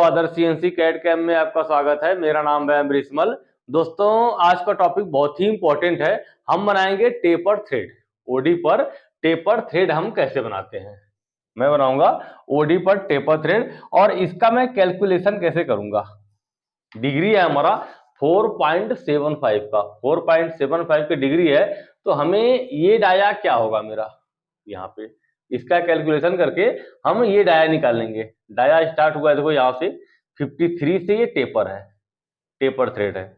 आदर्श CNC CAD camp में आपका स्वागत है। मेरा नाम है ब्रिस्मल। दोस्तों, आज का टॉपिक बहुत ही इंपॉर्टेंट है। हम बनाएंगे टेपर थ्रेड। ओडी पर टेपर थ्रेड हम कैसे बनाते हैं, मैं बनाऊंगा ओडी पर टेपर थ्रेड और इसका मैं कैलकुलेशन कैसे करूंगा। डिग्री है हमारा 4.75 का, 4.75 की डिग्री है, तो हमें ये डाया क्या होगा मेरा, यहाँ पे इसका कैलकुलेशन करके हम ये डाया निकालेंगे। डाया स्टार्ट हुआ है, देखो यहाँ से 53 से ये टेपर है, टेपर थ्रेड है।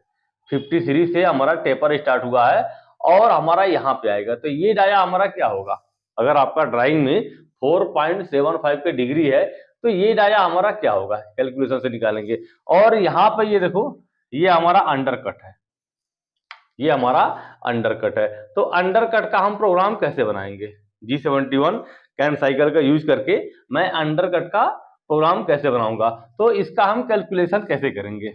53 से हमारा टेपर स्टार्ट हुआ है और हमारा यहाँ पे आएगा, तो ये डाया हमारा क्या होगा। अगर आपका ड्राइंग में 4.75 की डिग्री है तो ये डाया हमारा क्या होगा, कैलकुलेशन से निकालेंगे। और यहाँ पे ये देखो, ये हमारा अंडरकट है, ये हमारा अंडरकट है। तो अंडरकट का हम प्रोग्राम कैसे बनाएंगे, G71 कैन साइकिल का यूज करके मैं अंडरकट का प्रोग्राम कैसे बनाऊंगा। तो इसका हम कैलकुलेशन कैसे करेंगे,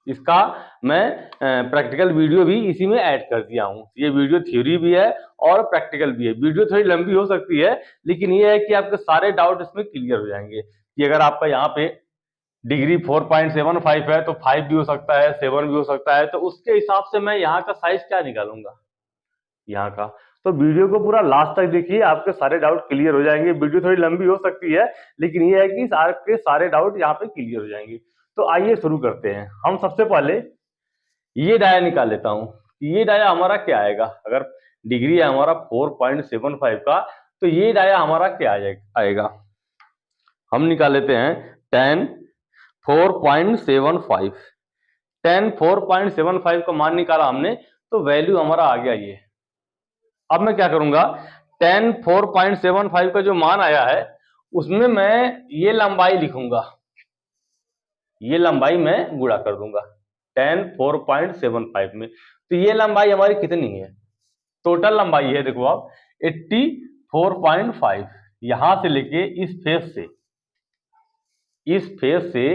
इसका मैं प्रैक्टिकल वीडियो भी इसी में ऐड कर दिया हूं। ये वीडियो थ्योरी भी है और प्रैक्टिकल भी है। वीडियो थोड़ी लंबी हो सकती है, लेकिन ये है कि आपके सारे डाउट इसमें क्लियर हो जाएंगे कि अगर आपका यहाँ पे डिग्री 4.75 है तो 5 भी हो सकता है, 7 भी हो सकता है, तो उसके हिसाब से मैं यहाँ का साइज क्या निकालूंगा यहाँ का। तो वीडियो को पूरा लास्ट तक देखिए, आपके सारे डाउट क्लियर हो जाएंगे। वीडियो थोड़ी लंबी हो सकती है, लेकिन ये है कि आपके सारे डाउट यहाँ पे क्लियर हो जाएंगे। तो आइए शुरू करते हैं। हम सबसे पहले ये डाया निकाल लेता हूँ। ये डाया हमारा क्या आएगा, अगर डिग्री है हमारा 4.75 का, तो ये डाया हमारा क्या आएगा। हम निकाल लेते हैं tan 4.75। tan 4.75 का मान निकाला हमने, तो वैल्यू हमारा आ गया ये। अब मैं क्या करूंगा, tan 4.75 का जो मान आया है उसमें मैं ये लंबाई लिखूंगा, ये लंबाई मैं गुणा कर दूंगा tan 4.75 में। तो ये लंबाई हमारी कितनी है, टोटल लंबाई है, देखो आप 84.5। यहां से लेके इस फेस से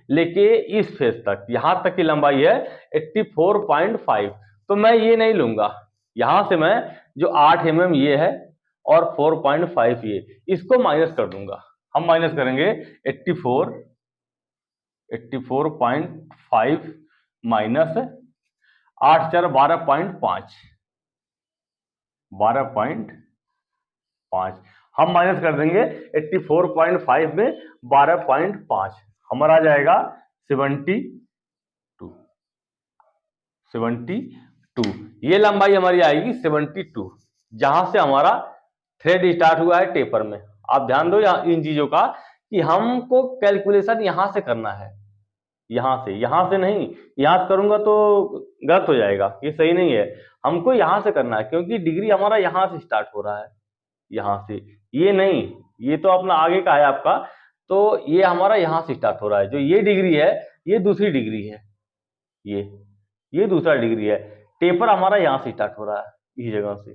लेके इस फेस तक, यहां तक की लंबाई है 84.5। तो मैं ये नहीं लूंगा, यहां से मैं जो 8 mm ये है और 4.5 ये, इसको माइनस कर दूंगा। हम माइनस करेंगे 84.5 माइनस 8 4 12.5, 12.5 हम माइनस कर देंगे 84.5 में 12.5, हमारा आ जाएगा 72। ये लंबाई हमारी आएगी 72, जहां से हमारा थ्रेड स्टार्ट हुआ है टेपर में। आप ध्यान दो इन चीजों का कि हमको कैलकुलेशन यहां से करना है, यहां से नहीं। यहां से करूंगा तो गलत हो जाएगा, ये सही नहीं है। हमको यहां से करना है, क्योंकि डिग्री हमारा यहां से स्टार्ट हो रहा है, यहां से, ये नहीं, ये तो अपना आगे का है आपका। तो ये हमारा यहां से स्टार्ट हो रहा है, जो ये डिग्री है ये दूसरी डिग्री है, ये दूसरा डिग्री है। टेपर हमारा यहां से स्टार्ट हो रहा है, इस जगह से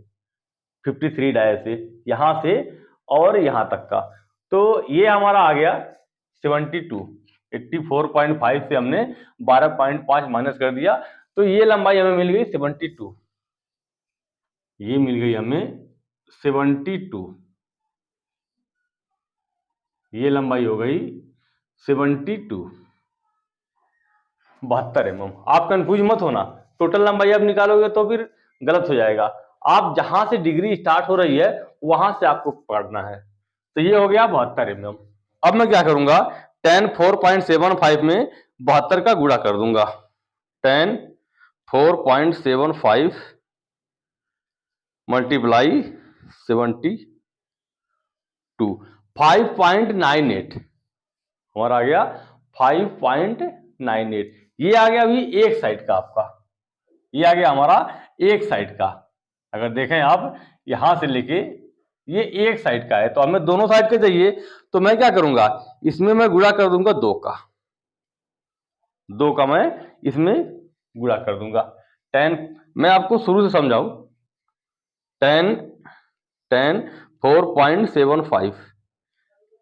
53 डाया से, यहां से और यहां तक का। तो ये हमारा आ गया 72। 84.5 से हमने 12.5 माइनस कर दिया, तो ये लंबाई हमें मिल गई 72। ये मिल गई हमें 72, ये लंबाई हो गई 72, 72 mm। आप कंफ्यूज मत होना, टोटल लंबाई आप निकालोगे तो फिर गलत हो जाएगा। आप जहां से डिग्री स्टार्ट हो रही है वहां से आपको पकड़ना है। तो ये हो गया 72 mm। अब मैं क्या करूंगा, tan 4.75 में 72 का गुणा कर दूंगा। tan 4.75 मल्टीप्लाई 72, 5.98 हमारा आ गया 5.98। ये आ गया अभी एक साइड का आपका, ये आ गया हमारा एक साइड का। अगर देखें आप यहां से लेके ये एक साइड का है, तो हमें दोनों साइड के चाहिए। तो मैं क्या करूंगा, इसमें मैं गुणा कर दूंगा 2 का मैं इसमें गुणा कर दूंगा। मैं आपको शुरू से समझाऊं, tan 4.75,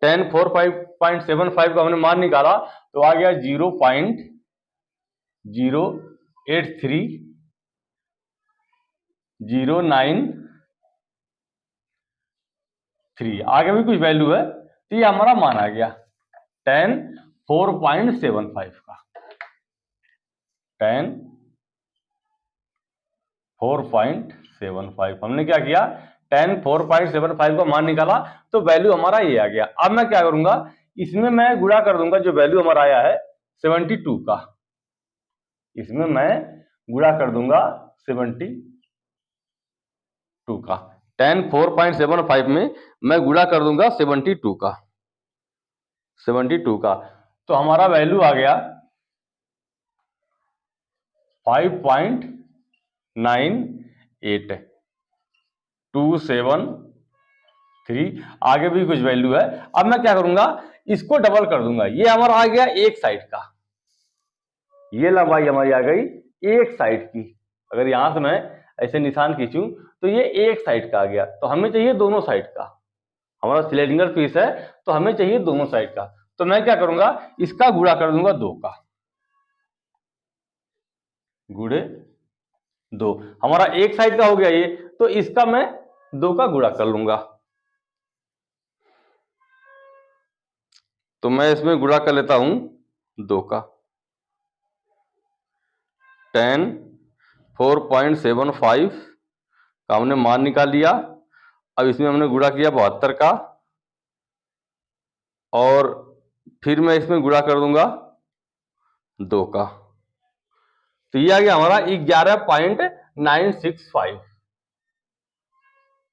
tan 4.75 का हमने मान निकाला तो आ गया 0.08309। आगे भी कुछ वैल्यू है, तो ये हमारा मान आ गया tan 4.75 का, 10 4.75 हमने क्या किया, 10 4.75 का मान निकाला तो वैल्यू हमारा ये आ गया। अब मैं क्या करूंगा, इसमें मैं गुणा कर दूंगा जो वैल्यू हमारा आया है 72 का, इसमें मैं गुणा कर दूंगा 72 का, 10 4.75 में मैं गुणा कर दूंगा 72 का, 72 का, तो हमारा वैल्यू आ गया 5.98273। आगे भी कुछ वैल्यू है। अब मैं क्या करूंगा, इसको डबल कर दूंगा, ये हमारा आ गया एक साइड का, ये लंबाई हमारी आ गई एक साइड की। अगर यहां से मैं ऐसे निशान खींचूं तो ये एक साइड का आ गया, तो हमें चाहिए दोनों साइड का, हमारा सिलेंडर पीस है तो हमें चाहिए दोनों साइड का। तो मैं क्या करूंगा, इसका गुणा कर दूंगा 2 का, गुणे 2, हमारा एक साइड का हो गया ये, तो इसका मैं 2 का गुणा कर लूंगा। तो मैं इसमें गुणा कर लेता हूं 2 का, 10 4.75 का हमने मान निकाल लिया। अब इसमें हमने गुणा किया 72 का, और फिर मैं इसमें गुणा कर दूंगा 2 का, तो ये आ गया हमारा 11.965,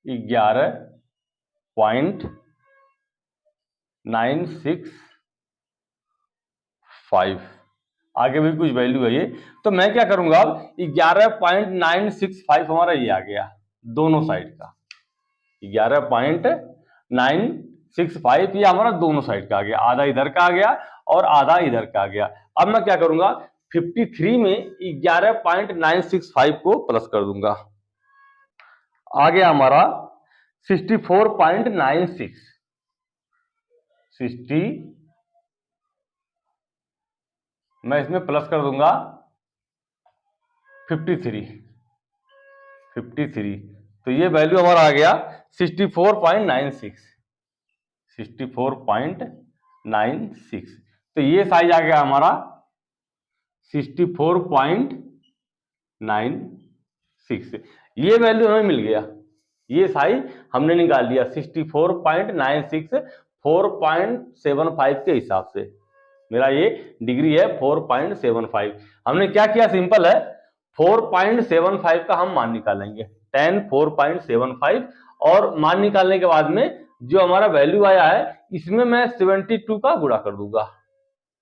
11.965। आगे भी कुछ वैल्यू है ये, तो मैं क्या करूंगा, अब 11.965 हमारा ये आ गया दोनों साइड का, 11.965 ये हमारा दोनों साइड का आ गया, आधा इधर का आ गया और आधा इधर का आ गया। अब मैं क्या करूंगा, 53 में 11.965 को प्लस कर दूंगा, आ गया हमारा 64.96, 60, मैं इसमें प्लस कर दूंगा 53, तो ये वैल्यू हमारा आ गया 64.96, 64.96। तो ये साइज आ गया हमारा 64.96, ये वैल्यू हमें मिल गया, ये साइज हमने निकाल लिया 64.96 4.75 के हिसाब से, मेरा ये डिग्री है 4.75। हमने क्या किया, सिंपल है, 4.75 का हम मान निकालेंगे, 10 4.75, और मान निकालने के बाद में जो हमारा वैल्यू आया है इसमें मैं 72 का गुणा कर दूंगा,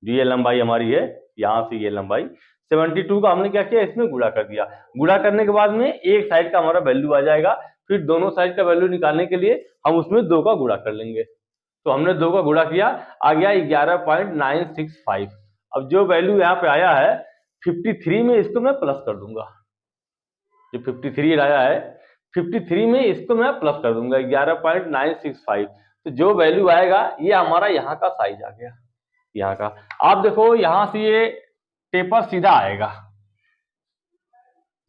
जो ये लंबाई हमारी है, यहां से ये लंबाई 72 का हमने क्या किया, इसमें गुणा कर दिया। गुणा करने के बाद में एक साइड का हमारा वैल्यू आ जाएगा, फिर दोनों साइड का वैल्यू निकालने के लिए हम उसमें 2 का गुणा कर लेंगे, तो हमने 2 का गुणा किया, आ गया 11.965। अब जो वैल्यू यहाँ पे आया है 53 में इसको मैं प्लस कर दूंगा, जो 53 आया है 53 में इसको मैं प्लस कर दूंगा 11.965, तो जो वैल्यू आएगा ये हमारा यहाँ का साइज आ गया, यहाँ का। आप देखो यहां से ये टेपर सीधा आएगा,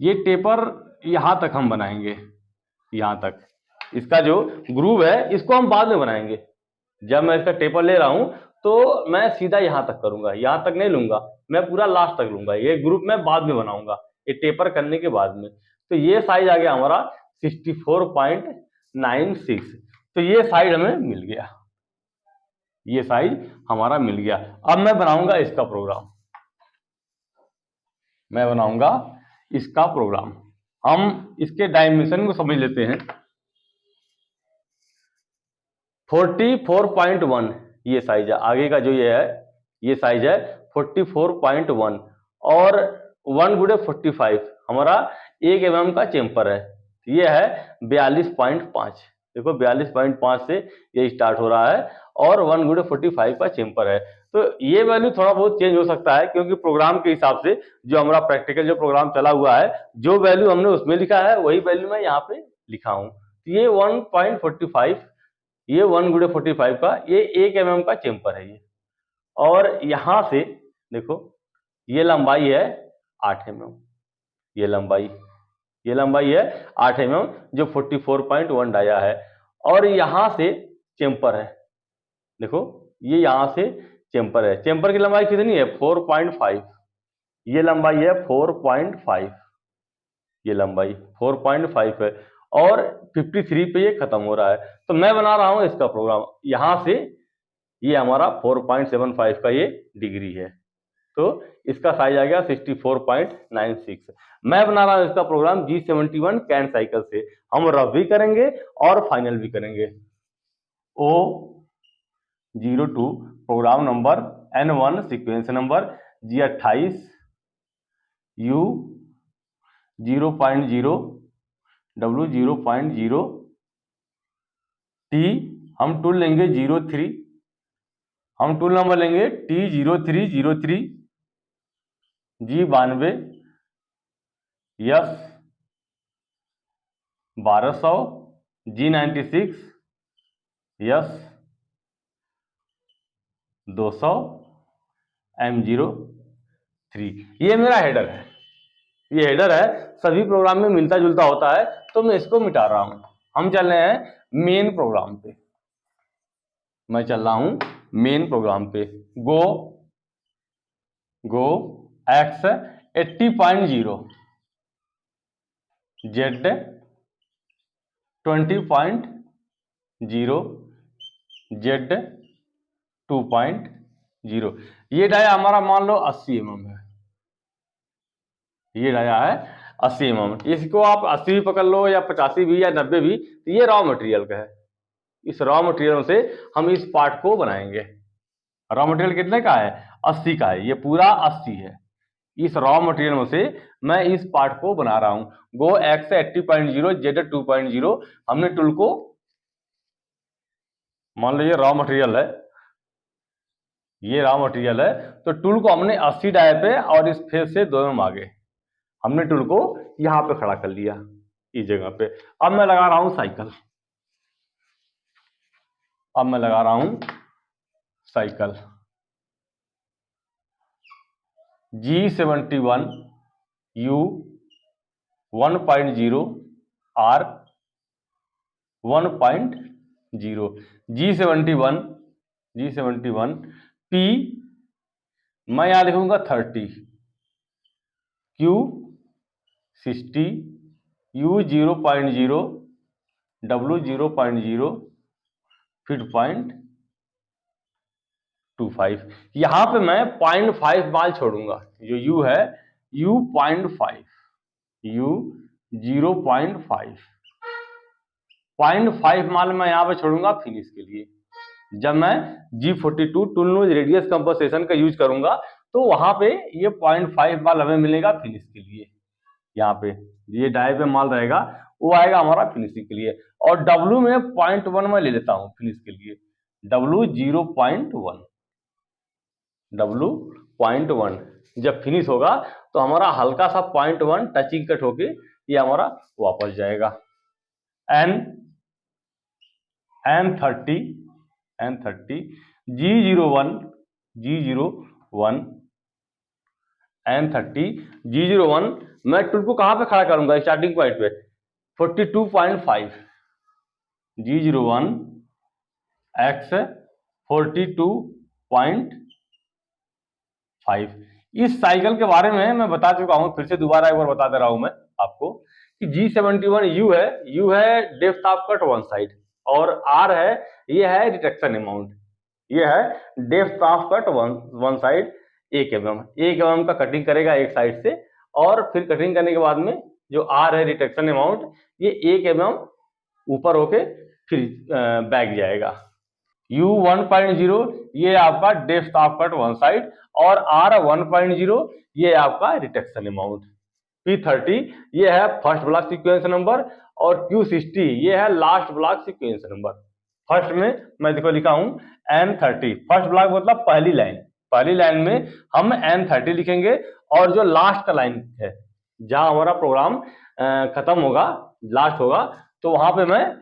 ये टेपर यहां तक हम बनाएंगे, यहां तक इसका जो ग्रूव है इसको हम बाद में बनाएंगे, जब मैं इसका टेपर ले रहा हूं तो मैं सीधा यहां तक करूंगा, यहां तक नहीं लूंगा, मैं पूरा लास्ट तक लूंगा, ये ग्रुप मैं बाद में बनाऊंगा, ये टेपर करने के बाद में। तो ये साइज आ गया हमारा 64.96, तो ये साइज हमें मिल गया, ये साइज हमारा मिल गया। अब मैं बनाऊंगा इसका प्रोग्राम, मैं बनाऊंगा इसका प्रोग्राम, हम इसके डायमेंशन को समझ लेते हैं। 44.1 ये साइज है, आगे का जो ये है ये साइज है 44.1, और 1 गुणे 45 हमारा 1 mm का चेम्पर है, ये है 42.5, देखो 42.5 से ये स्टार्ट हो रहा है, और 1 गुणे 45 का चेम्पर है। तो ये वैल्यू थोड़ा बहुत चेंज हो सकता है, क्योंकि प्रोग्राम के हिसाब से जो हमारा प्रैक्टिकल जो प्रोग्राम चला हुआ है, जो वैल्यू हमने उसमें लिखा है वही वैल्यू मैं यहाँ पे लिखा हूँ। ये 1.45, ये 1 गुणे 45 का, ये 1 mm का चेम्पर है ये, और यहां से देखो ये लंबाई है 8 mm, ये लंबाई है 8 mm, जो 44.1 आया है, और यहां से चेम्पर है, देखो ये यहां से चेम्पर है। चेम्पर की लंबाई कितनी है? 4.5। ये लंबाई है 4.5, ये लंबाई 4.5 है और 53 पे ये खत्म हो रहा है। तो मैं बना रहा हूं इसका प्रोग्राम, यहां से ये हमारा 4.75 का ये डिग्री है, तो इसका साइज आ गया 64.96। मैं बना रहा हूं इसका प्रोग्राम G71 कैन साइकिल से। हम रफ भी करेंगे और फाइनल भी करेंगे। O02 program number, N1 sequence number, G28 U 0.0 W 0.0 T, हम टूल लेंगे 03, हम टूल नंबर लेंगे T0303, G92 F 1200, G96 F 200, M03। ये मेरा हेडर है, ये हेडर है, सभी प्रोग्राम में मिलता जुलता होता है, तो मैं इसको मिटा रहा हूं। हम चल रहे हैं मेन प्रोग्राम पे, मैं चल रहा हूं मेन प्रोग्राम पे। गो X 80.0, Z 20.0, Z 2.0। ये डाया हमारा मान लो 80 mm है, ये डाया है 80 mm। इसको आप 80 भी पकड़ लो या 85 भी या 90 भी, तो ये रॉ मटेरियल का है। इस रॉ मटेरियल से हम इस पार्ट को बनाएंगे। रॉ मटेरियल कितने का है? 80 का है, ये पूरा 80 है। इस रॉ मटेरियल में से मैं इस पार्ट को बना रहा हूं। गो X 80.0, Z 2.0। हमने टूल को, मान लो ये रॉ मटेरियल है, ये रॉ मटेरियल है, तो टूल को हमने 80 डाय पे और इस फेस से 2 mm आगे हमने टूल को यहां पे खड़ा कर लिया, इस जगह पे। अब मैं लगा रहा हूं साइकिल, अब मैं लगा रहा हूं cycle G71 U 1.0 R 1.0, G71 P, मैं यहां लिखूंगा 30, Q 60, U 0.0, W 0.0, फिर 0.25। यहां पे मैं 0.5 मान छोड़ूंगा, जो U है U 0.5, U 0.5, 0.5 मान मैं यहां पे छोड़ूंगा फिनिश के लिए। जब मैं G42 tool nose radius compensation का यूज करूंगा तो वहां पे ये 0.5 माल हमें मिलेगा फिनिश के लिए। यहाँ पे ये डाई पे माल रहेगा, वो आएगा हमारा फिनिशिंग के लिए। और W में 0.1 मैं ले लेता हूं फिनिश के लिए, W 0.1, W 0.1। जब फिनिश होगा तो हमारा हल्का सा 0.1 टचिंग कट होके ये हमारा वापस जाएगा। N30 G01 N30 G01। मैं टूल को कहां पे खड़ा करूंगा? स्टार्टिंग पॉइंट पे 42.5, G01 X 42.5। इस साइकिल के बारे में मैं बता चुका हूं, फिर से दोबारा एक बार बता दे रहा हूं मैं आपको कि G71 U है depth of cut one side, और R है, ये है रिडक्शन अमाउंट, ये है depth of cut one side 1 mm का कटिंग करेगा एक साइड से, और फिर कटिंग करने के बाद में जो R है रिडक्शन अमाउंट, ये 1 mm ऊपर होके फिर बैक जाएगा। U 1.0 ये आपका depth of cut one side, और R 1.0 ये आपका रिडक्शन अमाउंट। P30 ये है फर्स्ट ब्लॉक सीक्वेंस नंबर, और Q60 ये है last block sequence number. First में मैं देखो लिखा हूं N30, फर्स्ट ब्लॉक मतलब पहली लाइन, पहली लाइन में हम N30 लिखेंगे, और जो लास्ट का लाइन है जहां हमारा प्रोग्राम खत्म होगा, लास्ट होगा, तो वहां पे मैं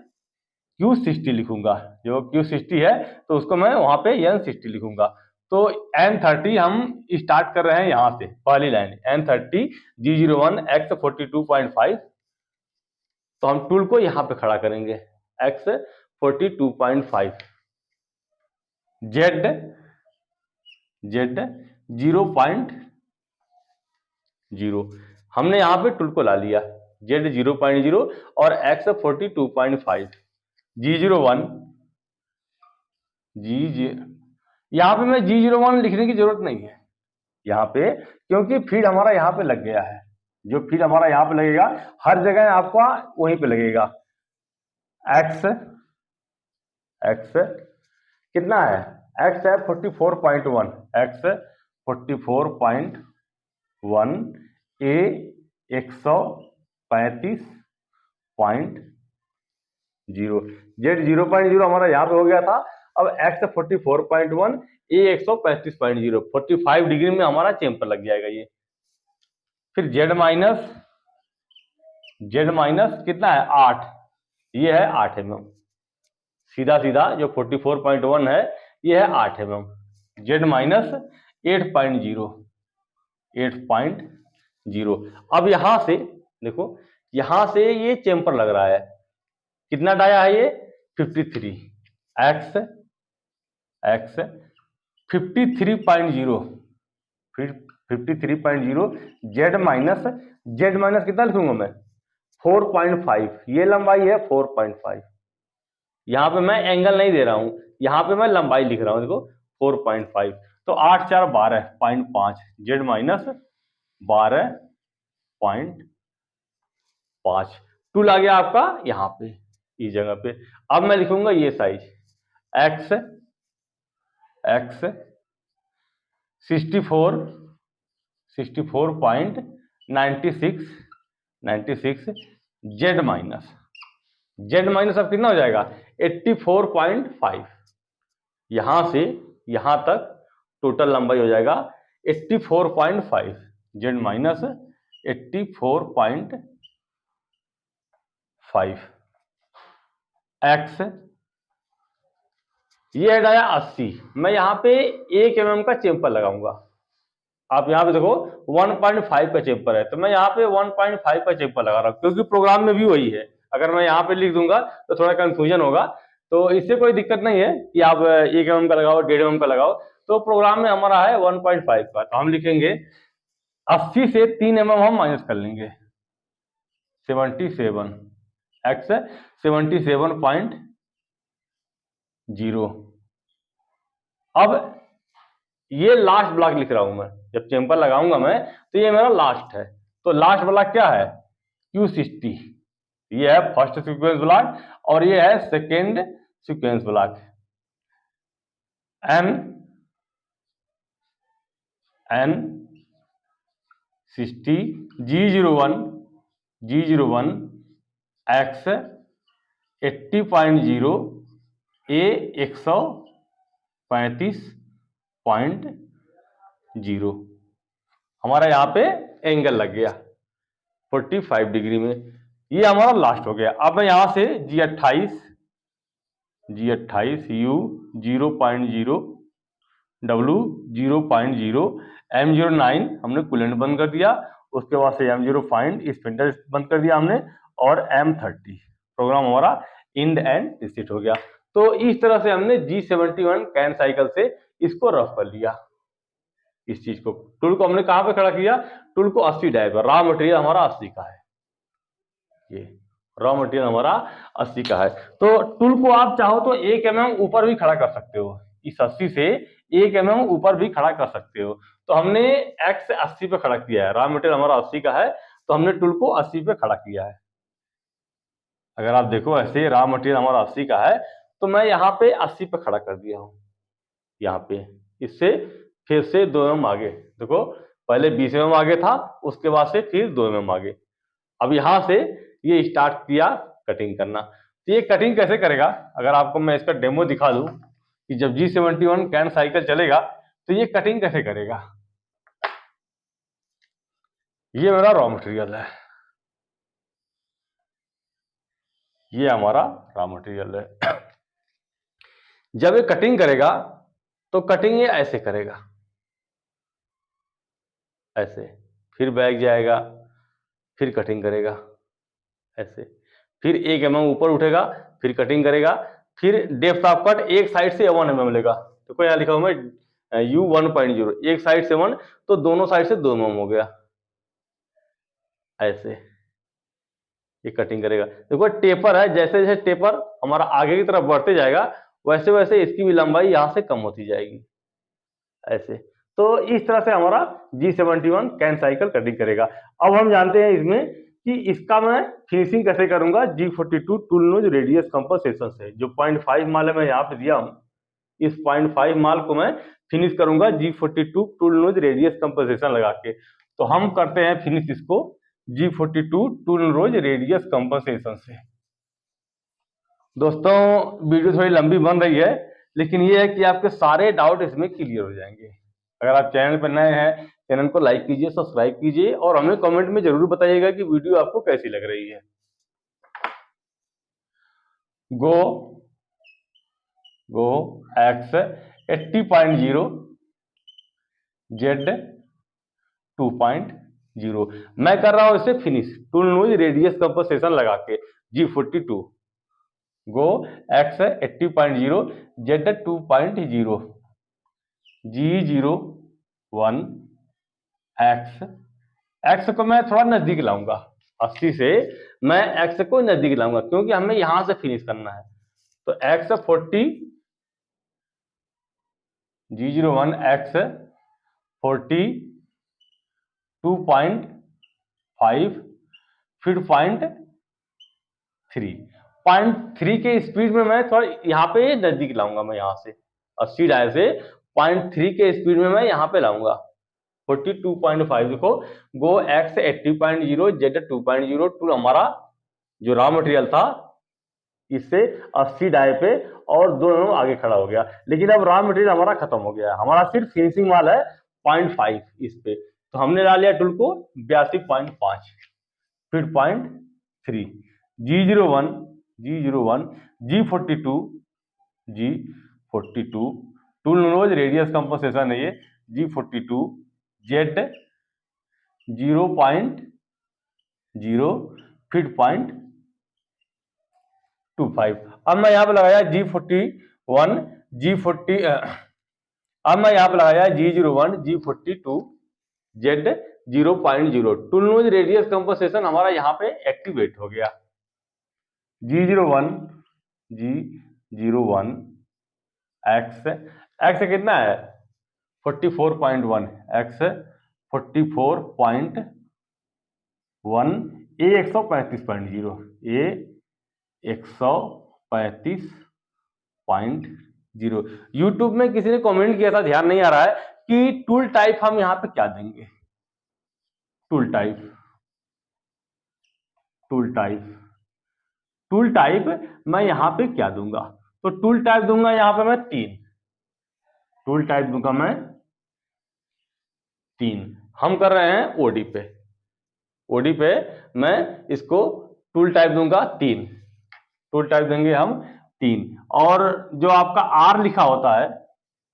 Q60 लिखूंगा। जो Q60 है तो उसको मैं वहां पे N60 लिखूंगा। तो N30 हम स्टार्ट कर रहे हैं यहां से, पहली लाइन N30 G01 X 42.5। तो हम टूल को यहां पे खड़ा करेंगे X 42.5, Z जेड 0.0, हमने यहाँ पे टूल को ला लिया, जेड 0.0 और एक्स 42.5, G01 यहाँ पे मैं G01 लिखने की जरूरत नहीं है यहाँ पे, क्योंकि फीड हमारा यहाँ पे लग गया है। जो फीड हमारा यहाँ पे लगेगा हर जगह आपका वहीं पे लगेगा। एक्स कितना है, एक्स है 44.1, एक्स 44.1, ए 135.0, जेड 0.0 हमारा यहाँ पे हो गया था। अब एक्स 44.1, ए 135.0, 45 डिग्री में हमारा चेम्बर लग जाएगा ये। फिर जेड माइनस कितना है 8, ये है 8 mm, सीधा जो 44.1 है ये है 8 mm। जेड माइनस 8.0, अब यहां से देखो, यहां से ये चेम्पर लग रहा है, कितना डाया है ये 53, एक्स 53.0, जेड माइनस कितना लिखूंगा मैं 4.5, ये लंबाई है 4.5। यहां पे मैं एंगल नहीं दे रहा हूं, यहां पे मैं लंबाई लिख रहा हूं, देखो 4.5, तो 8 4 12.5, जेड माइनस 12.5, टूल आ गया आपका यहां पे इस जगह पे। अब मैं लिखूंगा ये साइज एक्स 64.96, जेड माइनस अब कितना हो जाएगा 84.5, यहां से यहां तक टोटल लंबाई हो जाएगा 84.5, जेड माइनस 84.5, एक्स ये है 80, मैं यहाँ पे 1 mm का चेम्पर लगाऊंगा। आप यहाँ पे देखो 1.5 का चेम्पर है, तो मैं यहाँ पे 1.5 का चेम्पर लगा रहा हूँ, क्योंकि प्रोग्राम में भी वही है। अगर मैं यहाँ पे लिख दूंगा तो थोड़ा कंफ्यूजन होगा, तो इससे कोई दिक्कत नहीं है कि आप 1 mm का लगाओ 1.5 mm का लगाओ, तो प्रोग्राम में हमारा है 1.5 का, तो हम लिखेंगे 80 से 3 mm हम माइनस कर लेंगे 77, एक्स 77.0। अब ये लास्ट ब्लॉक लिख रहा हूं मैं, जब चेम्पर लगाऊंगा मैं तो ये मेरा लास्ट है, तो लास्ट ब्लॉक क्या है Q60, ये है फर्स्ट सीक्वेंस ब्लॉक और ये है second sequence block. N60 G01 X 80.0 A 135.0, हमारा यहाँ पे एंगल लग गया 45 डिग्री में, ये हमारा लास्ट हो गया। अब मैं यहाँ से G28 U 0.0 W 0.0 M09 हमने कूलेंट बंद कर दिया, उसके बाद से M0 फाइंड स्पिंडल बंद कर दिया हमने, और M30 प्रोग्राम हमारा इंड एंड रिसीट हो गया। तो इस तरह से हमने G71 कैन साइकिल से इसको रफ कर लिया। इस चीज को, टूल को हमने कहां पे खड़ा किया, टूल को 80 डाई पर, रॉ मटेरियल हमारा 80 का है, ये रॉ मटेरियल हमारा 80 का है। तो टूल को आप चाहो तो 1 mm ऊपर भी खड़ा कर सकते हो, इस 80 से 1 mm ऊपर भी खड़ा कर सकते हो। तो हमने एक्स 80 पे खड़ा किया है, रॉ मटेरियल हमारा 80 का है, तो हमने टूल को 80 पे खड़ा किया है। अगर आप देखो ऐसे रॉ मटेरियल हमारा 80 का है, तो मैं यहाँ पे 80 पे खड़ा कर दिया हूँ, यहाँ पे इससे फिर से 2 mm आगे, देखो पहले 20 mm आगे था, उसके बाद से फिर 2 mm आगे। अब यहाँ से ये स्टार्ट किया कटिंग करना, तो ये कटिंग कैसे करेगा, अगर आपको मैं इसका डेमो दिखा दूं कि जब G71 कैन साइकिल चलेगा तो ये कटिंग कैसे करेगा। ये मेरा रॉ मटेरियल है, ये हमारा रॉ मटेरियल है। जब ये कटिंग करेगा तो कटिंग ये ऐसे करेगा, ऐसे, फिर बैक जाएगा, फिर कटिंग करेगा ऐसे, फिर 1 mm ऊपर उठेगा, फिर कटिंग करेगा, फिर डेप्थ ऑफ कट एक साइड से 1 mm लेगा। तो यहाँ लिखा हूं मैं U 1.0, एक साइड से 1 तो दोनों साइड से 2 mm हो गया, ऐसे ये कटिंग करेगा। देखो टेपर है, जैसे जैसे टेपर हमारा आगे की तरफ बढ़ते जाएगा वैसे वैसे इसकी भी लंबाई यहां से कम होती जाएगी, ऐसे। तो इस तरह से हमारा G71 कैन साइकिल कटिंग करेगा। अब हम जानते हैं इसमें कि इसका मैं फिनिशिंग कैसे करूंगा G42 tool nose radius compensation से। जो 0.5 माल है मैं यहाँ पे दिया हूं, इस 0.5 माल को मैं फिनिश करूंगा G42 tool nose radius compensation लगा के। तो हम करते हैं फिनिश इसको G42 tool nose radius compensation से। दोस्तों वीडियो थोड़ी लंबी बन रही है, लेकिन ये है कि आपके सारे डाउट इसमें क्लियर हो जाएंगे। अगर आप चैनल पर नए हैं, चैनल को लाइक कीजिए, सब्सक्राइब कीजिए और हमें कमेंट में जरूर बताइएगा कि वीडियो आपको कैसी लग रही है। गो X 80.0 Z 2.0 मैं कर रहा हूं इसे finish tool nose radius compensation लगा के G42 गो X 80.0 Z 2.0 G01 X को मैं थोड़ा नजदीक लाऊंगा, 80 से मैं X को नजदीक लाऊंगा क्योंकि हमें यहां से फिनिश करना है। तो X 40 G01 X 42.5 फिर 0.3 के स्पीड में मैं थोड़ा यहाँ पे नजदीक लाऊंगा। मैं यहाँ से 80 डायल से 0.3 के स्पीड में मैं यहाँ पे लाऊंगा 42.5। देखो गो X 80.0 Z 2.0 टूल हमारा जो रॉ मटेरियल था इससे 80 डाई पे और दोनों आगे खड़ा हो गया, लेकिन अब रॉ मटेरियल हमारा खत्म हो गया, हमारा सिर्फ फिनिशिंग माल है 0.5 इस पे। तो हमने डाल लिया टूल को 82.5 फिर 0.3 G01 G42 tool nose radius compensation है ये G42 Z 0.0 फिर 0.25। अब मैं यहाँ पे लगाया G41 अब मैं यहाँ पे लगाया G01 G42 Z 0.0 tool nose radius compensation हमारा यहाँ पे एक्टिवेट हो गया। G01 X कितना है 44.1 X 44.1 A 135.0 A 135.0। यूट्यूब में किसी ने कमेंट किया था, ध्यान नहीं आ रहा है, कि टूल टाइप हम यहाँ पे क्या देंगे। टूल टाइप मैं यहाँ पे क्या दूंगा, तो टूल टाइप दूंगा यहाँ पे मैं 3 टूल टाइप दूंगा मैं 3। हम कर रहे हैं ओडी पे मैं इसको टूल टाइप दूंगा 3 टूल टाइप देंगे हम 3। और जो आपका R लिखा होता है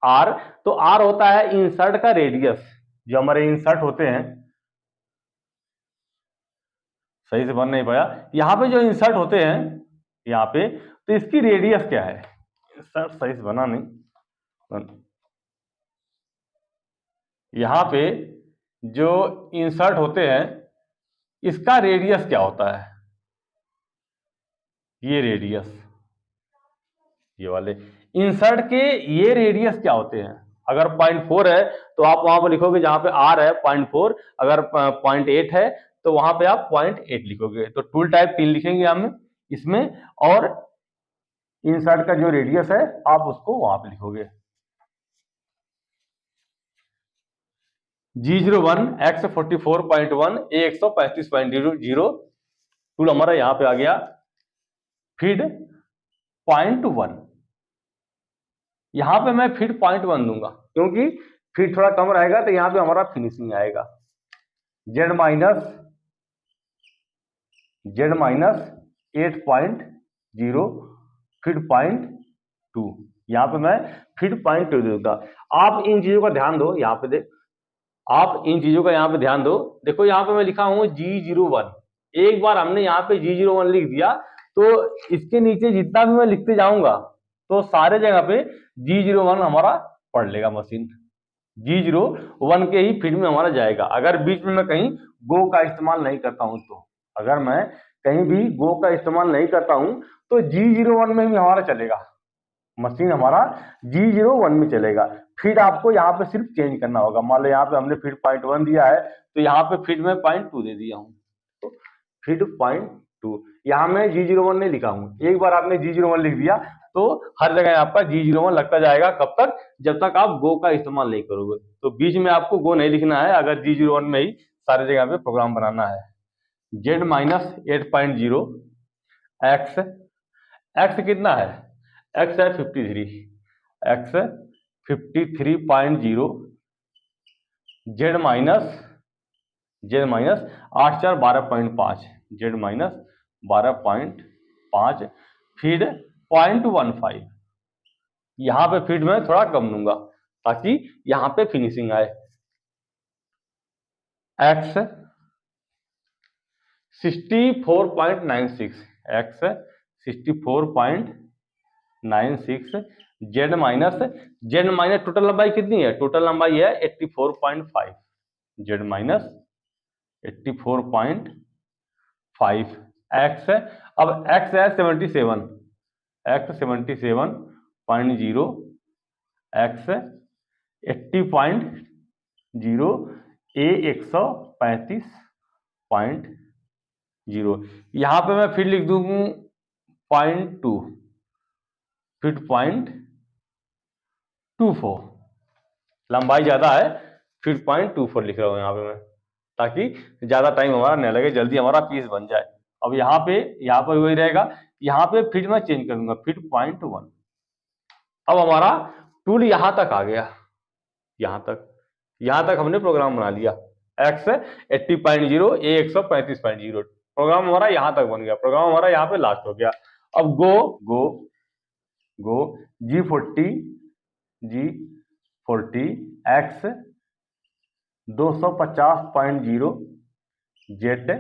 R, तो R होता है इंसर्ट का रेडियस। जो हमारे इंसर्ट होते हैं, सही से बन नहीं पाया, यहाँ पे जो इंसर्ट होते हैं यहाँ पे, तो इसकी रेडियस क्या है, इंसर्ट सही से बना नहीं, यहाँ पे जो इंसर्ट होते हैं इसका रेडियस क्या होता है, ये रेडियस, ये वाले इंसर्ट के ये रेडियस क्या होते हैं। अगर 0.4 है तो आप वहां पर लिखोगे जहां पे R है 0.4, अगर 0.8 है तो वहां पे आप 0.8 लिखोगे। तो टूल टाइप 3 लिखेंगे हम इसमें, और इंसर्ट का जो रेडियस है आप उसको वहां पे लिखोगे। G01 X 44.1 A 135.0 टूल हमारा यहाँ पे आ गया। फिर 0.1 यहाँ पे मैं फिर 0.1 दूंगा क्योंकि फिर थोड़ा कम रहेगा तो यहाँ पे हमारा फिनिशिंग आएगा। Z माइनस 8.0 फिर 0.2, यहाँ पे मैं फिर 0.2 दूंगा। आप इन चीजों का ध्यान दो, यहाँ पे आप इन चीजों का यहाँ पे ध्यान दो। देखो यहाँ पे मैं लिखा हूं G01, एक बार हमने यहाँ पे G01 लिख दिया तो इसके नीचे जितना भी मैं लिखते जाऊंगा तो सारे जगह पे G01 हमारा पढ़ लेगा मशीन। G01 के ही फीड में हमारा जाएगा। अगर बीच में मैं कहीं गो का इस्तेमाल नहीं करता हूं तो, अगर मैं कहीं भी गो का इस्तेमाल नहीं करता हूं तो G01 में भी हमारा चलेगा, मशीन हमारा G01 में चलेगा। फीड आपको यहाँ पे सिर्फ चेंज करना होगा। मान लो यहाँ पे हमने फीड 0.1 दिया है तो यहाँ पे फीड में 0.2 दे दिया हूँ, तो फीड 0.2, यहाँ मैं G01 नहीं लिखा हूँ। एक बार आपने G01 लिख दिया तो हर जगह आपका G01 लगता जाएगा। कब तक? जब तक आप गो का इस्तेमाल नहीं करोगे। तो बीच में आपको गो नहीं लिखना है, अगर G01 में ही सारी जगह पे प्रोग्राम बनाना है। Z-8.0 x कितना है? x है 53, x 53.0, z minus 8 4 12.5, z minus 12.5, feed 0.15। यहाँ पे फीड में थोड़ा कम लूंगा ताकि यहाँ पे फिनिशिंग आए। x 64.96, x 64.96, z minus total लंबाई कितनी है? टोटल लंबाई है 84.5, z माइनस 84.5, x है, अब x है 77, x 77.0, x 80.0, a 135.0। यहाँ पे मैं फिर लिख दूँ 0.2, फिर 0.24, लंबाई ज्यादा है फिर 0.24 लिख रहा हूँ यहाँ पे मैं, ताकि ज्यादा टाइम हमारा न लगे, जल्दी हमारा पीस बन जाए। अब यहाँ पे वही रहेगा, यहाँ पे फिर मैं चेंज करूंगा, फिर 0.1। अब हमारा टूल यहाँ तक आ गया, यहाँ तक हमने प्रोग्राम बना लिया। x 80.0, a 135.0, प्रोग्राम हमारा यहाँ तक बन गया, प्रोग्राम हमारा यहाँ पे लास्ट हो गया। अब गो G40 x 250.0, z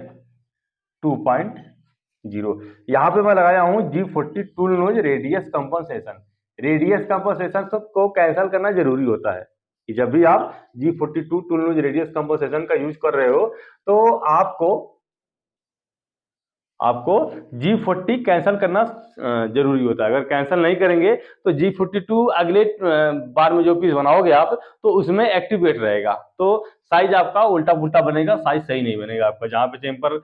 2.0। यहाँ पे मैं लगाया हूँ G40 tool nose radius compensation. Radius compensation को कैंसिल करना जरूरी होता है कि जब भी आप G42 tool nose radius compensation का यूज कर रहे हो तो आपको G40 कैंसिल करना जरूरी होता है। अगर कैंसिल नहीं करेंगे तो G42 अगले बार में जो पीस बनाओगे आप तो उसमें एक्टिवेट रहेगा, तो साइज आपका उल्टा पुल्टा बनेगा, साइज सही नहीं बनेगा आपका। जहां पे चेम्पर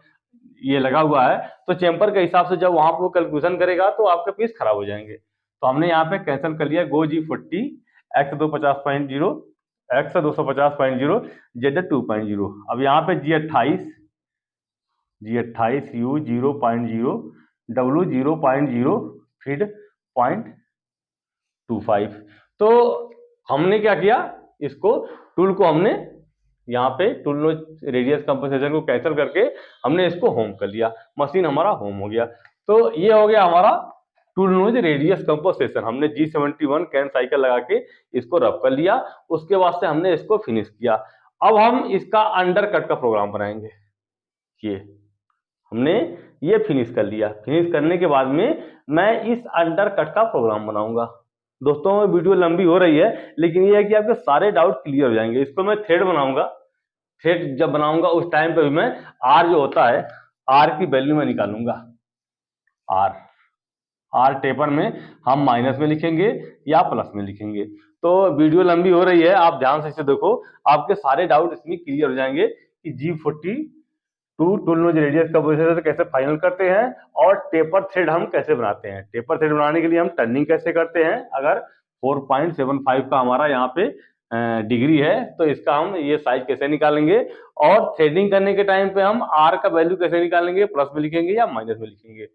ये लगा हुआ है तो चेम्पर के हिसाब से जब वहां पर कैलकुलेशन करेगा तो आपके पीस खराब हो जाएंगे। तो हमने यहाँ पे कैंसिल कर लिया गो G40 x 250.0, x 250.0, z 2.0। अब यहाँ पे G28 U 0.0, W 0.0, फीड 0.25। तो हमने क्या किया, इसको टूल को हमने यहाँ पे टूल नोज रेडियस कंपनसेशन को कैंसिल करके हमने इसको होम कर लिया, मशीन हमारा होम हो गया। तो ये हो गया हमारा टूल नोज रेडियस कंपनसेशन। हमने G71 कैन साइकिल लगा के इसको रब कर लिया, उसके बाद से हमने इसको फिनिश किया। अब हम इसका अंडर कट का प्रोग्राम बनाएंगे। ये हमने ये फिनिश कर लिया, फिनिश करने के बाद में मैं इस अंडर कट का प्रोग्राम बनाऊंगा। दोस्तों वीडियो लंबी हो रही है लेकिन ये है कि आपके सारे डाउट क्लियर हो जाएंगे। इसको मैं थ्रेड बनाऊंगा, थ्रेड जब बनाऊंगा उस टाइम पे भी मैं आर जो होता है, आर की वैल्यू में निकालूंगा। आर टेपर में हम माइनस में लिखेंगे या प्लस में लिखेंगे। तो वीडियो लंबी हो रही है, आप ध्यान से इसे देखो, आपके सारे डाउट इसमें क्लियर हो जाएंगे कि G40 tool nose radius compensation कैसे फाइनल करते हैं और टेपर थ्रेड हम कैसे बनाते हैं। टेपर थ्रेड बनाने के लिए हम टर्निंग कैसे करते हैं, अगर 4.75 का हमारा यहाँ पे डिग्री है तो इसका हम ये साइज कैसे निकालेंगे, और थ्रेडिंग करने के टाइम पे हम आर का वैल्यू कैसे निकालेंगे, प्लस में लिखेंगे या माइनस में लिखेंगे।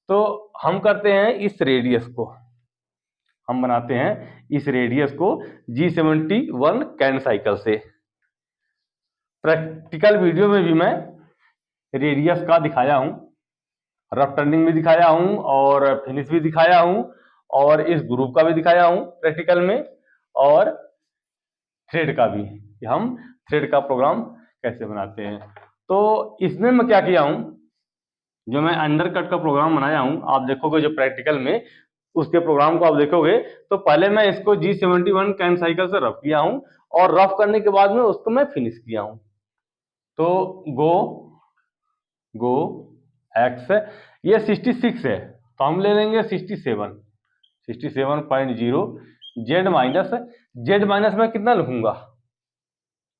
तो हम करते हैं इस रेडियस को, हम बनाते हैं इस रेडियस को G71 कैन साइकिल से। प्रैक्टिकल वीडियो में भी मैं रेडियस का दिखाया हूं, रफ टर्निंग भी दिखाया हूं और फिनिश भी दिखाया हूं और इस ग्रुप का भी दिखाया हूं प्रैक्टिकल में, और थ्रेड का भी, कि हम थ्रेड का प्रोग्राम कैसे बनाते हैं। तो इसमें मैं क्या किया हूं, जो मैं अंडर कट का प्रोग्राम बनाया हूं, आप देखोगे जो प्रैक्टिकल में उसके प्रोग्राम को आप देखोगे तो पहले मैं इसको G71 कैन साइकिल से रफ किया हूं और रफ करने के बाद में उसको मैं फिनिश किया हूं। तो गो एक्स, ये 66 है तो हम ले लेंगे 67.0। जेड माइनस में कितना लिखूंगा,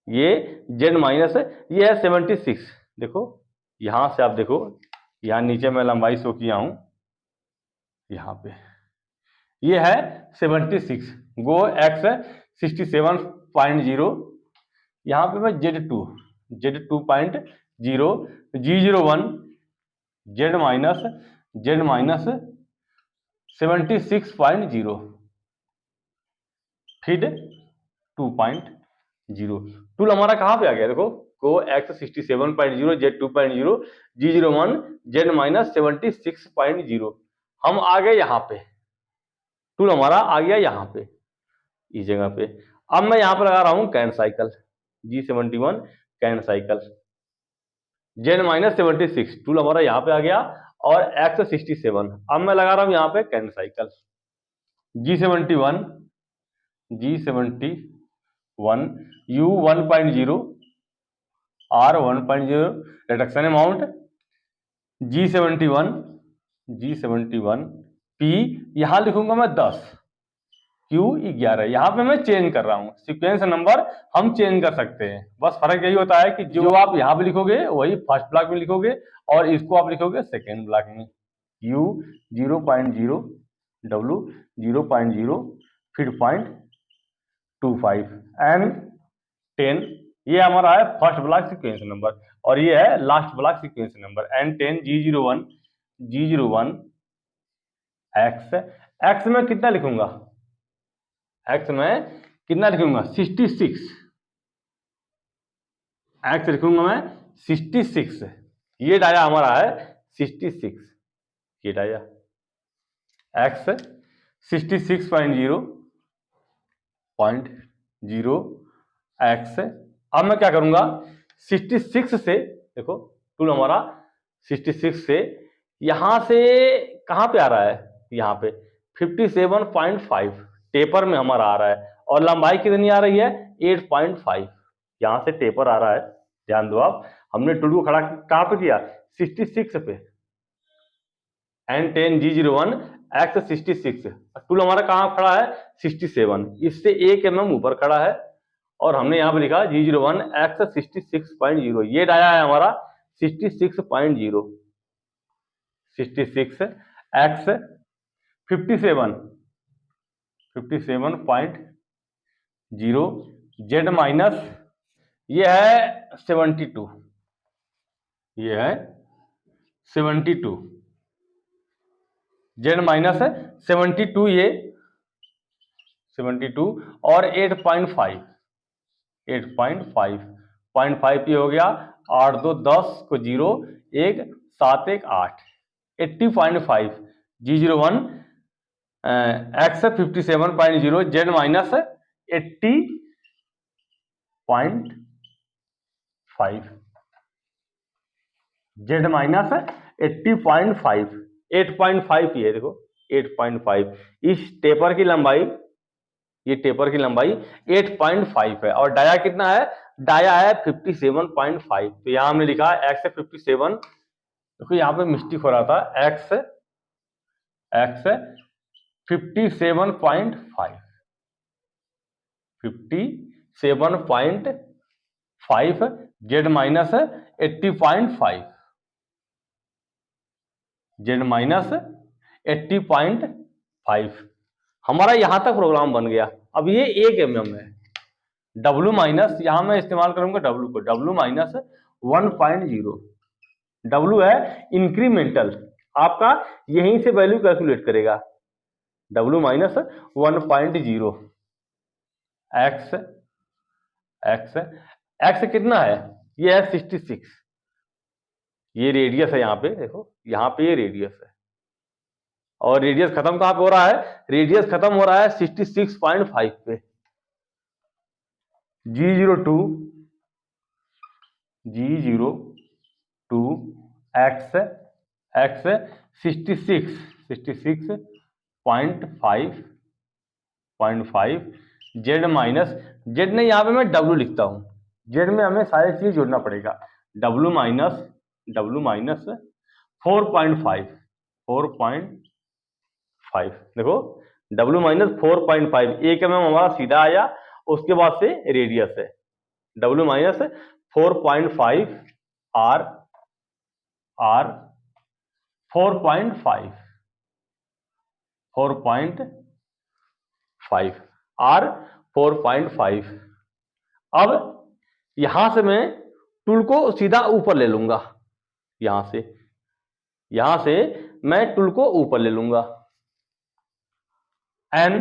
ये जेड माइनस ये है 76। देखो यहां से आप देखो, यहां नीचे मैं लंबाई शो किया हूं, यहां पे ये है 76। गो एक्स 67.0, यहां पे मैं Z2.0 G01 जेड माइनस 76.0 फिर 2.0। टूल हमारा कहां पे आ गया, देखो गो x 67.0 Z2.0 G01 Z minus 76.0। हम आ गए यहां पे, टूल हमारा आ गया यहां पे इस जगह पे। अब मैं यहां पर लगा रहा हूं can cycle, G71 can cycle, Z minus 76 tool हमारा यहां पे आ गया, और एक्स 67। अब मैं लगा रहा हूं यहां पे can cycle, G71 U 1.0 R 1.0 reduction amount, G71 P यहां लिखूंगा मैं 10, Q 11। यहां पे मैं चेंज कर रहा हूं, सीक्वेंस नंबर हम चेंज कर सकते हैं, बस फर्क यही होता है कि जो आप यहां पे लिखोगे वही फर्स्ट ब्लॉक में लिखोगे और इसको आप लिखोगे सेकेंड ब्लॉक में। U 0.0 W 0.0 फिर 0.25 N 10, ये हमारा है फर्स्ट ब्लॉक सीक्वेंस नंबर, और ये है last block sequence number N10 G01 x में कितना लिखूंगा, एक्स में कितना लिखूंगा 66, एक्स लिखूंगा मैं 66। ये डाया हमारा है 66, ये डाया एक्स 66.0 एक्स। अब मैं क्या करूंगा 66 से, देखो टूल हमारा 66 से यहां से कहां पे आ रहा है, यहां पे 57.5 टेपर में हमारा आ रहा है, और लंबाई कितनी आ रही है 8.5, यहां से टेपर आ रहा है। ध्यान दो आप, हमने टूल को खड़ा कहां पे किया 66 पे, N10 G01 एक्स 66, टूल हमारा कहां खड़ा है 67, इससे 1 mm ऊपर खड़ा है, और हमने यहां पे लिखा G01 एक्स 66.0। ये डाया है हमारा 66.0, 66 एक्स 57.0 जेड माइनस, ये है 72, ये है 72 जेड माइनस 72, ये 72 और 8.5 0.5 ये हो गया, 8 2 10 को 0 1 7 1 8 80.5 G01 x 57.0 Z minus 80.5 Z minus 80.5 8.5 ये देखो 8.5, इस टेपर की लंबाई, ये टेपर की लंबाई 8.5 है, और डाया कितना है, डाया है 57.5। तो यहां हमने लिखा है एक्स 57, देखो यहां पे मिस्टेक हो रहा था, x 57.5 Z minus 80.5 Z minus 80.5। हमारा यहां तक प्रोग्राम बन गया। अब ये 1 mm है, W माइनस, यहां मैं इस्तेमाल करूंगा W को, W माइनस 1.0, W है इंक्रीमेंटल, आपका यहीं से वैल्यू कैलकुलेट करेगा, W माइनस 1.0 एक्स एक्स कितना है, ये है 66, ये रेडियस है, यहां पे देखो, यहां पे ये रेडियस है, और रेडियस खत्म कहां पे हो रहा है, रेडियस खत्म हो रहा है 66.5 पे। G02 x 66.5 Z minus, Z नहीं यहाँ पे मैं डब्ल्यू लिखता हूँ, जेड में हमें सारी चीज जोड़ना पड़ेगा, डब्ल्यू माइनस 4.5, 4.5 देखो, डब्ल्यू माइनस 4.5, 1 mm हमारा सीधा आया, उसके बाद से रेडियस है, डब्ल्यू माइनस 4.5 आर 4.5 आर 4.5। अब यहां से मैं टूल को सीधा ऊपर ले लूंगा, यहां से मैं टूल को ऊपर ले लूंगा, n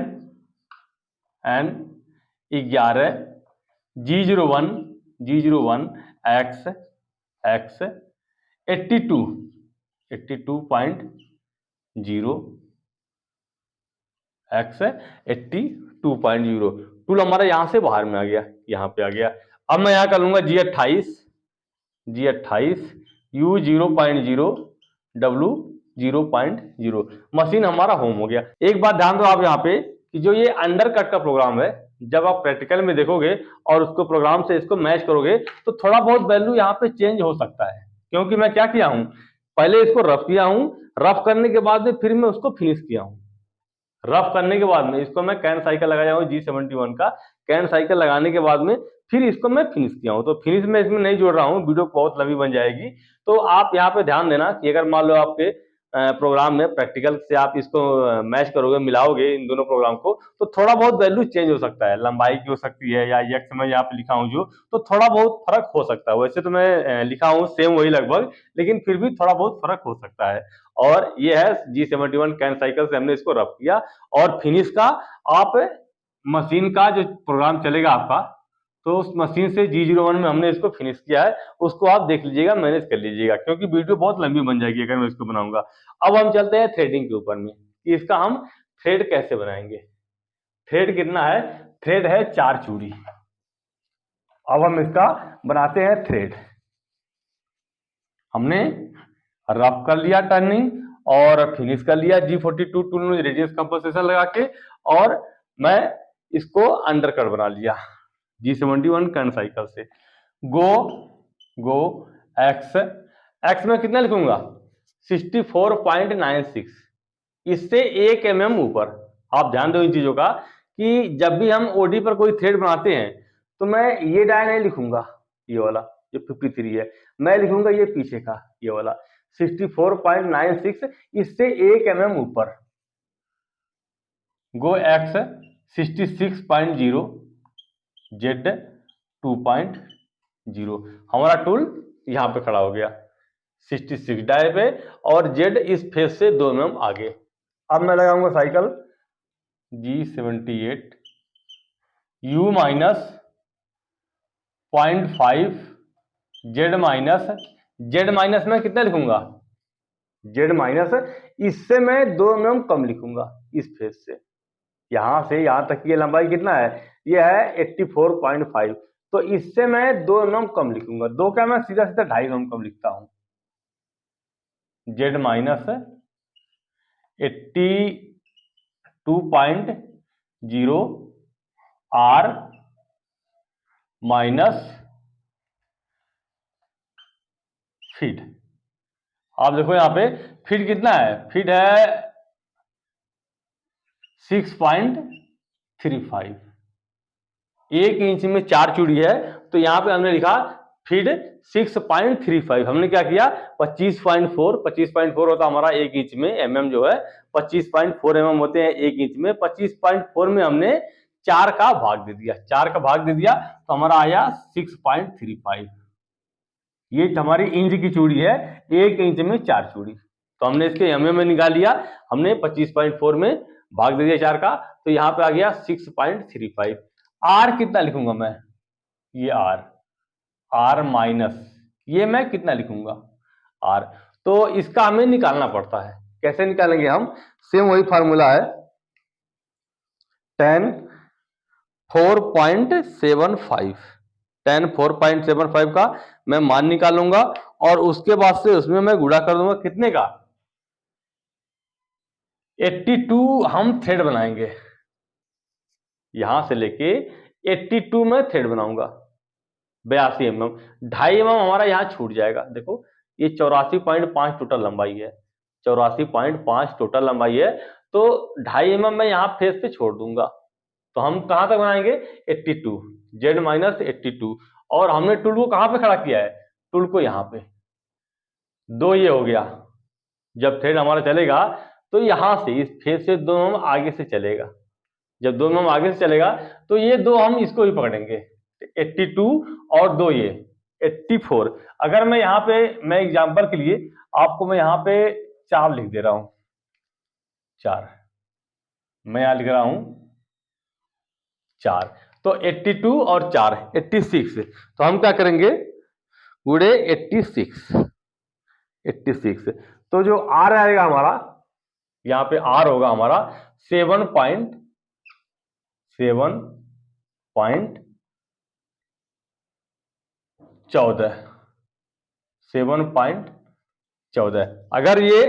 11 G01 x 82.0 x 82.0, tool हमारा यहां से बाहर में आ गया, यहां पे आ गया। अब मैं यहां कर लूंगा G28 U 0.0 W 0.0, मशीन हमारा होम हो गया। एक बात ध्यान दो आप यहाँ पे कि जो ये अंडरकट का प्रोग्राम है, जब आप प्रैक्टिकल में देखोगे और उसको प्रोग्राम से इसको मैच करोगे तो थोड़ा बहुत वैल्यू यहाँ पे चेंज हो सकता है, क्योंकि मैं क्या किया हूँ, पहले इसको रफ किया हूँ, रफ करने के बाद में फिर मैं उसको फिनिश किया हूँ, रफ करने के बाद में इसको मैं कैन साइकिल लगाया हूँ G71 का, कैन साइकिल लगाने के बाद में फिर इसको मैं फिनिश किया हूँ। तो फिनिश में इसमें नहीं जोड़ रहा हूँ, वीडियो बहुत लंबी बन जाएगी। तो आप यहाँ पे ध्यान देना कि अगर मान लो आपके प्रोग्राम में प्रैक्टिकल से आप इसको मैच करोगे, मिलाओगे इन दोनों प्रोग्राम को, तो थोड़ा बहुत वैल्यू चेंज हो सकता है, लंबाई की हो सकती है, या एक्स में यहाँ पे लिखा हूँ जो, तो थोड़ा बहुत फर्क हो सकता है। वैसे तो मैं लिखा हूँ सेम वही लगभग, लेकिन फिर भी थोड़ा बहुत फर्क हो सकता है। और ये है G71 कैन साइकिल से हमने इसको रफ किया। और फिनिश का आप मशीन का जो प्रोग्राम चलेगा आपका, तो उस मशीन से G01 में हमने इसको फिनिश किया है, उसको आप देख लीजिएगा, मैनेज कर लीजिएगा, क्योंकि वीडियो बहुत लंबी बन जाएगी अगर मैं इसको बनाऊंगा। अब हम चलते हैं थ्रेडिंग के ऊपर में, कि इसका हम थ्रेड कैसे बनाएंगे। थ्रेड कितना है, थ्रेड है 4 चूड़ी। अब हम इसका बनाते हैं थ्रेड। हमने रफ कर लिया टर्निंग और फिनिश कर लिया G42 टूल में रेडियस कंपनसेशन लगा के, और मैं इसको अंडरकट बना लिया G71 कैन साइकिल से। गो एक्स में कितना लिखूंगा, 64.96, इससे 1 mm ऊपर। आप ध्यान दो इन चीजों का कि जब भी हम ओडी पर कोई थ्रेड बनाते हैं तो मैं ये डाय नहीं लिखूंगा, ये वाला जो 53 है, मैं लिखूंगा ये पीछे का ये वाला 64.96, इससे 1 mm ऊपर। गो एक्स 66.0 जेड 2.0, हमारा टूल यहां पे खड़ा हो गया 66 डाय पे, और जेड इस फेस से 2 mm आगे। अब मैं लगाऊंगा cycle G78 U minus 0.5 Z minus में कितना लिखूंगा, जेड माइनस, इससे मैं 2 mm कम लिखूंगा इस फेस से, यहां से यहां तक की लंबाई कितना है, ये है 84.5, तो इससे मैं 2 mm कम लिखूंगा। 2 क्या, मैं सीधा 2.5 mm कम लिखता हूं। Z minus 82.0 R minus feed. आप देखो यहां पे फीड कितना है, फीड है 6.35, 1 इंच में 4 चूड़ी है, तो यहां पे हमने लिखा फीड 6.35। हमने क्या किया, 25.4 होता हमारा 1 इंच में, mm जो है 25.4 mm होते हैं 1 इंच में, 25.4 में हमने 4 का भाग दे दिया, 4 का भाग दे दिया तो हमारा आया 6.35। ये हमारी इंच की चूड़ी है, 1 इंच में 4 चूड़ी, तो हमने इसके mm में निकाल लिया, हमने 25.4 में भाग दे दिया 4 का, तो यहाँ पे आ गया 6.35। आर कितना लिखूंगा मैं, ये आर माइनस, ये मैं कितना लिखूंगा आर, तो इसका हमें निकालना पड़ता है। कैसे निकालेंगे हम, सेम वही फार्मूला है, 10 4.75 का मैं मान निकालूंगा, और उसके बाद से उसमें मैं गुणा कर दूंगा कितने का, 82 हम थ्रेड बनाएंगे, यहां से लेके 82 में थ्रेड बनाऊंगा, 82 mm। 2.5 mm हमारा यहाँ छूट जाएगा। देखो ये 84.5 टोटल लंबाई है, 84.5 टोटल लंबाई है, तो 2.5 mm मैं यहाँ फेस पे छोड़ दूंगा। तो हम कहां तक बनाएंगे? 82, Z माइनस 82। और हमने टूल को कहां पे खड़ा किया है? टूल को यहाँ पे। दो ये हो गया। जब थ्रेड हमारा चलेगा तो यहां से इस फेस से 2 mm आगे से चलेगा। जब 2 mm आगे से चलेगा तो ये दो हम इसको ही पकड़ेंगे, 82 और दो ये 84। अगर मैं यहाँ पे, मैं एग्जांपल के लिए आपको मैं यहाँ पे 4 लिख दे रहा हूं, 4 मैं यहां लिख रहा हूं 4, तो 82 और 4 86। तो हम क्या करेंगे? गुड़े 86, तो जो आर आएगा हमारा, यहाँ पे आर होगा हमारा 7.14। अगर ये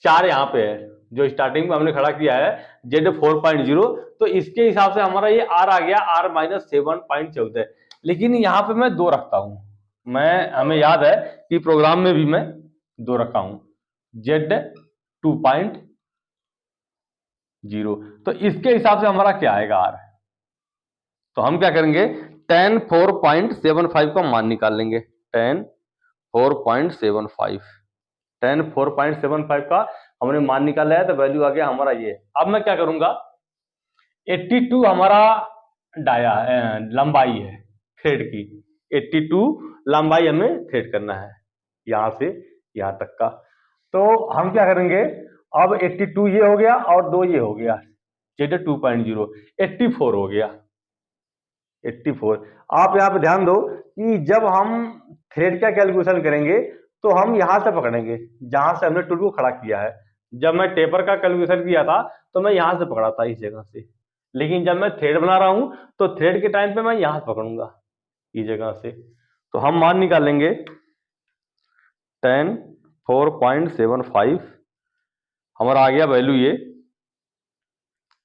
4 यहाँ पे है जो स्टार्टिंग में हमने खड़ा किया है जेड 4.0, तो इसके हिसाब से हमारा ये आर आ गया आर माइनस 7.14। लेकिन यहाँ पे मैं 2 रखता हूं, हमें याद है कि प्रोग्राम में भी मैं 2 रखा हूं, जेड 2.0। तो इसके हिसाब से हमारा क्या आएगा आर? तो हम क्या करेंगे? tan 4.75 का मान निकाल लेंगे। tan 4.75 का हमने मान निकाला है, तो वैल्यू आ गया हमारा ये। अब मैं क्या करूंगा? 82 हमारा डाया लंबाई है थ्रेड की, 82 लंबाई हमें थ्रेड करना है यहां से यहां तक का। तो हम क्या करेंगे? अब 82 ये हो गया और 2 ये हो गया, जेड 2.0 84 हो गया, 84। आप यहाँ पे ध्यान दो कि जब हम थ्रेड का कैलकुलेशन करेंगे तो हम यहां से पकड़ेंगे जहां से हमने टूल को खड़ा किया है। जब मैं टेपर का कैलकुलेशन किया था तो मैं यहां से पकड़ा था, इस जगह से। लेकिन जब मैं थ्रेड बना रहा हूं तो थ्रेड के टाइम पे मैं यहां से पकड़ूंगा, इस जगह से। तो हम मान निकालेंगे tan 4.75 हमारा आ गया वैल्यू ये।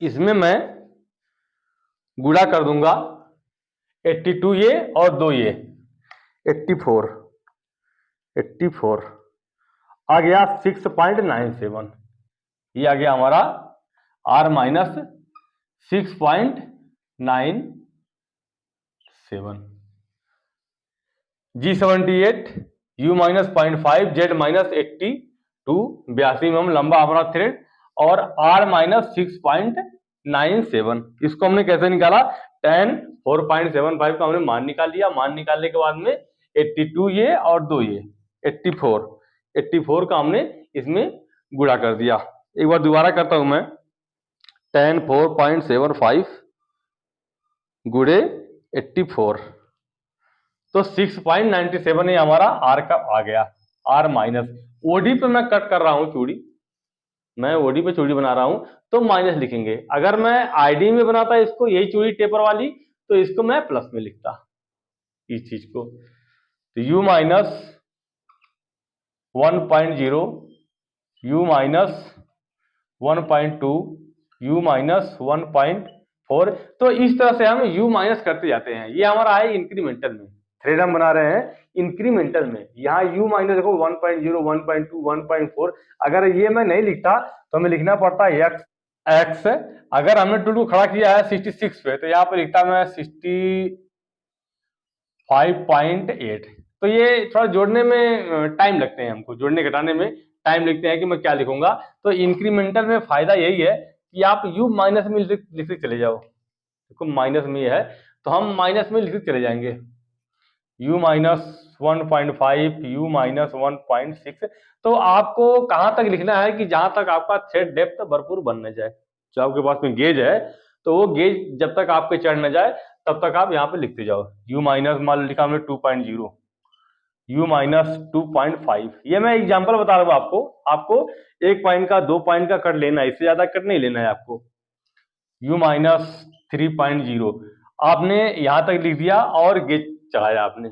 इसमें मैं गुणा कर दूंगा 82 ये और 2 ये 84 आ गया 6.97। ये आ गया हमारा R minus 6.97। G78 U minus 0.5 Z minus 82 82 mm लंबा हमारा थ्रेड और R माइनस 6.97। इसको हमने कैसे निकाला? tan 4.75 का हमने मान निकाल लिया। मान निकालने के बाद में 82 ये और 2 ये 84 का हमने इसमें गुणा कर दिया। एक बार दोबारा करता हूं मैं, tan 4.75 गुणे 84, तो 6.97 ये हमारा आर का आ गया। आर माइनस ओडी पे मैं कट कर रहा हूं चूड़ी, मैं ओडी पे चूड़ी बना रहा हूं तो माइनस लिखेंगे। अगर मैं आईडी में बनाता इसको, यही चूड़ी टेपर वाली, तो इसको मैं प्लस में लिखता इस चीज को। तो u minus 1.0 u minus 1.2 u minus 1.4। तो इस तरह से हम u माइनस करते जाते हैं। ये हमारा है इंक्रीमेंटल में, थ्रेड हम बना रहे हैं इंक्रीमेंटल में। यहाँ u माइनस देखो 1.0 1.2 1.4। अगर ये मैं नहीं लिखता तो हमें लिखना पड़ता है x। अगर हमने टूल को खड़ा किया है 66 पे, तो यहाँ पे लिखता मैं 65.8। तो ये थोड़ा जोड़ने में टाइम लगते हैं, हमको जोड़ने घटाने में टाइम लगते हैं कि मैं क्या लिखूंगा। तो इंक्रीमेंटल में फायदा यही है कि आप u माइनस में लिखते चले जाओ। देखो माइनस में है तो हम माइनस में लिखते चले जाएंगे, u माइनस 1.5 u माइनस 1.6। तो आपको कहां तक लिखना है कि जहां तक आपका थ्रेड डेप्थ भरपूर बन न जाए। जो आपके पास में गेज है तो वो गेज जब तक आपके चढ़ न जाए तब तक आप यहाँ पे लिखते जाओ। u माइनस मान लिखा हमने 2.0, u माइनस 2.5। ये मैं एग्जांपल बता रहा हूँ आपको 1 पॉइंट का 2 पॉइंट का कट लेना है, इससे ज्यादा कट नहीं लेना है आपको। u माइनस 3.0 आपने यहां तक लिख दिया और गेज चढ़ाया आपने,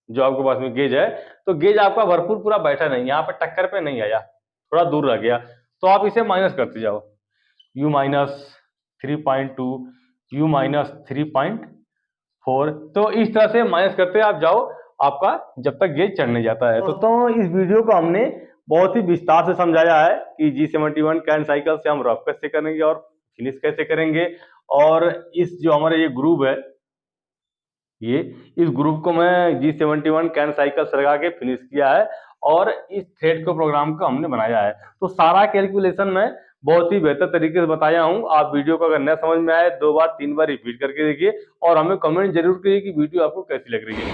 जो आपके पास में गेज है। तो गेज आपका भरपूर पूरा बैठा नहीं, यहाँ पे टक्कर पे नहीं आया, थोड़ा दूर रह गया, तो आप इसे माइनस करते जाओ। u minus 3.2, u minus 3.4। तो इस तरह से माइनस करते आप जाओ आपका जब तक ये चढ़ नहीं जाता है। तो इस वीडियो को हमने बहुत ही विस्तार से समझाया है कि G71 कैन साइकिल से हम रफ कैसे करेंगे और फिनिश कैसे करेंगे। और इस जो हमारा ये ग्रुप है, ये इस ग्रुप को मैं G71 कैन साइकिल से लगा के फिनिश किया है और इस थ्रेड को प्रोग्राम को हमने बनाया है। तो सारा कैलकुलेशन मैं बहुत ही बेहतर तरीके से बताया हूं। आप वीडियो को अगर न समझ में आए 2 बार 3 बार रिपीट करके देखिए और हमें कमेंट जरूर करिए कि वीडियो आपको कैसी लग रही है।